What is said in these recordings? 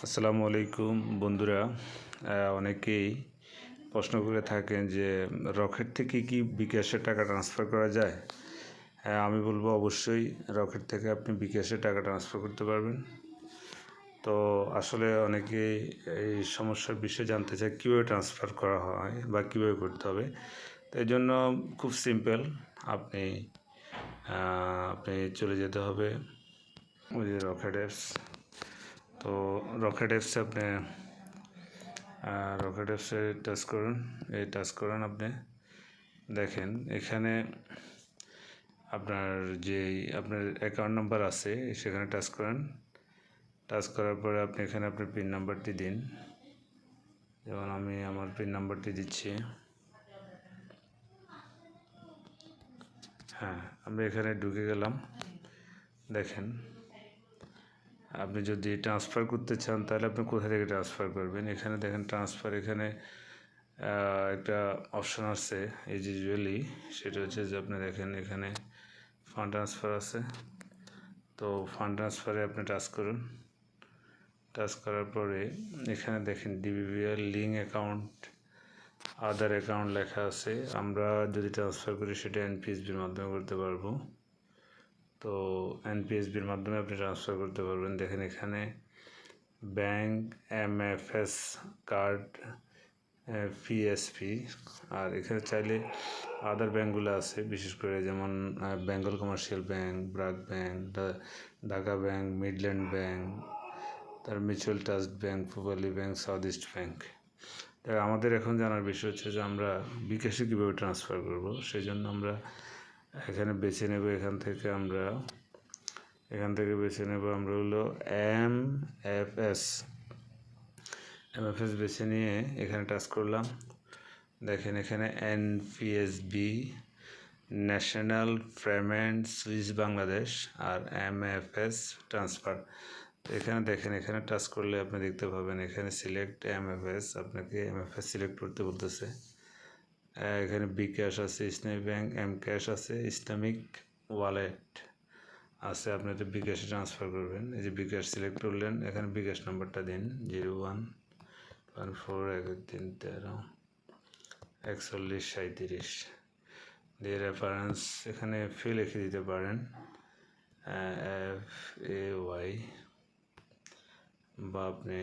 আসসালামু আলাইকুম বন্ধুরা। অনেকেই প্রশ্ন করে থাকেন যে রকেট থেকে কি বিকাশে টাকা ট্রান্সফার করা যায়? হ্যাঁ, আমি বলবো অবশ্যই রকেট থেকে আপনি বিকাশে টাকা ট্রান্সফার করতে পারবেন। তো আসলে অনেকেই এই সমস্যার বিষয়ে জানতে চায় কীভাবে ট্রান্সফার করা হয় বা কীভাবে করতে হবে। তো এই জন্য খুব সিম্পল, আপনি আপনি চলে যেতে হবে ওই যে রকেট অ্যাপস। তো রকেট অ্যাপসে আপনি রকেট অ্যাপসে টাচ করুন। এই টাচ করুন, আপনি দেখেন এখানে আপনার আপনার অ্যাকাউন্ট নাম্বার আছে সেখানে টাচ করেন। টাচ করার পরে আপনি এখানে আপনার পিন নাম্বারটি দিন। যেমন আমি আমার পিন নাম্বারটি দিচ্ছি। হ্যাঁ, আমি এখানে ঢুকে গেলাম। দেখেন, আপনি যদি ট্রান্সফার করতে চান তাহলে আপনি কোথা থেকে ট্রান্সফার করবেন। এখানে দেখেন ট্রান্সফার, এখানে একটা অপশন আছে ইউজুয়ালি, সেটা হচ্ছে যে আপনি দেখেন এখানে ফান্ড ট্রান্সফার আছে। তো ফান্ড ট্রান্সফারে আপনি টাচ করুন। টাচ করার পরে এখানে দেখেন ডিবিবিএল লিঙ্ক অ্যাকাউন্ট, আদার অ্যাকাউন্ট লেখা আছে। আমরা যদি ট্রান্সফার করি সেটা এনপিএসবির মাধ্যমে করতে পারবো। তো এনপিএসবির মাধ্যমে আপনি ট্রান্সফার করতে পারবেন। দেখেন এখানে ব্যাংক, এমএফএস কার্ড, পিএসপি, আর এখানে চাইলে আদার ব্যাঙ্কগুলো আছে, বিশেষ করে যেমন Bengal commercial bank, BRAC bank, Dhaka bank, Midland bank, তার mutual trust bank, Pubali bank, south east bank. তাই আমাদের এখন জানার বিষয় হচ্ছে যে আমরা বিকাশে কীভাবে ট্রান্সফার করব। সেই জন্য আমরা এখানে বেছে নেব, এখান থেকে বেছে নেব আমরা হলো এমএফএস বেছে নিয়ে এখানে টাচ করলাম। দেখেন এখানে NPSB, national payment switch Bangladesh, আর এমএফএস ট্রান্সফার। তো এখানে দেখেন, এখানে টাচ করলে আপনি দেখতে পাবেন এখানে সিলেক্ট এমএফএস, আপনাকে এমএফএস সিলেক্ট করতে বলতেছে। এখানে বিকাশ আছে, ইসলামী ব্যাংক, এম ক্যাশ আছে, ইসলামিক ওয়ালেট আছে। আপনি তো বিকাশে ট্রান্সফার করবেন। এই যে বিকাশ সিলেক্ট করলেন, এখানে বিকাশ নাম্বারটা দিন 0114134137 দিয়ে রেফারেন্স এখানে ফি লিখে দিতে পারেন, FAY, বা আপনি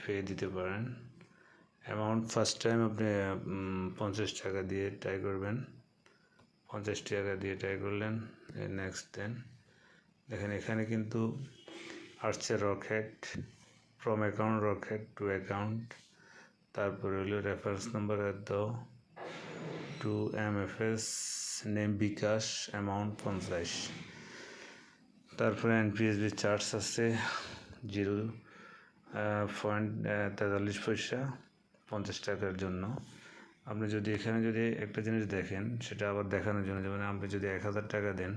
ফি দিতে পারেন। অ্যামাউন্ট ফার্স্ট টাইম আপনি 50 টাকা দিয়ে ট্রাই করবেন। 50 টাকা দিয়ে ট্রাই করলেন, নেক্সট দেন। দেখেন এখানে কিন্তু আসছে rocket, from account rocket two account, তারপরে হলো রেফারেন্স নাম্বার দাও, টু এমএফএস, নেম বিকাশ, অ্যামাউন্ট 50। তারপরে এনপিএসবি চার্জ আছে 0.43 50 টাকার জন্য। আপনি যদি এখানে একটা জিনিস দেখেন, সেটা আবার দেখানোর জন্য, যেমন আপনি যদি 1000 টাকা দেন,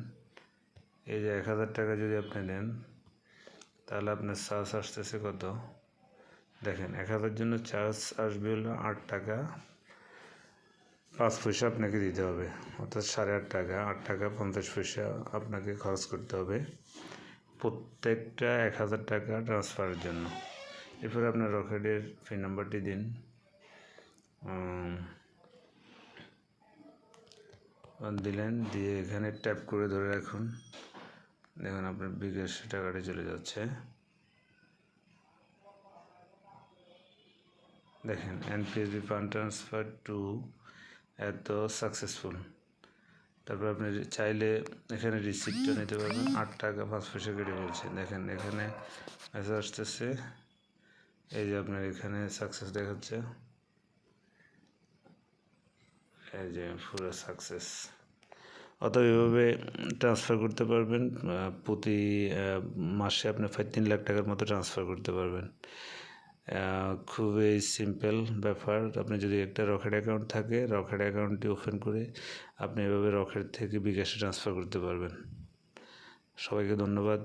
এই যে 1000 টাকা যদি আপনি দেন, তাহলে আপনার চার্জ আসতেছে কত দেখেন। 1000 জন্য চার্জ আসবে হলো 8 টাকা 5 পয়সা আপনাকে দিতে হবে, অর্থাৎ 8.5 টাকা, 8 টাকা 50 পয়সা আপনাকে খরচ করতে হবে প্রত্যেকটা 1000 টাকা ট্রান্সফারের জন্য। এরপরে আপনার রকেটের পিন নাম্বারটি দিন। দিলেন, দিয়ে এখানে ট্যাপ করে ধরে রাখুন। দেখুন আপনার বিকাশ টাকাটি চলে যাচ্ছে। দেখেন এনপিএসবি ফান্ড ট্রান্সফার টু এত সাকসেসফুল। তারপর আপনি চাইলে এখানে রিসিপ্টটা নিতে পারবেন। 8 টাকা 5 পয়সা কেটে বলছে। দেখেন এখানে মেসেজ আসতেছে, এই যে আপনার এখানে সাকসেস দেখাচ্ছে, এই যে পুরো সাকসেস। অতএব এভাবে ট্রান্সফার করতে পারবেন। প্রতি মাসে আপনি 3 লাখ টাকার মতো ট্রান্সফার করতে পারবেন। খুবই সিম্পল ব্যাপার। আপনি যদি একটা রকেট অ্যাকাউন্ট থাকে, রকেট অ্যাকাউন্টটি ওপেন করে আপনি এভাবে রকেট থেকে বিকাশে ট্রান্সফার করতে পারবেন। সবাইকে ধন্যবাদ।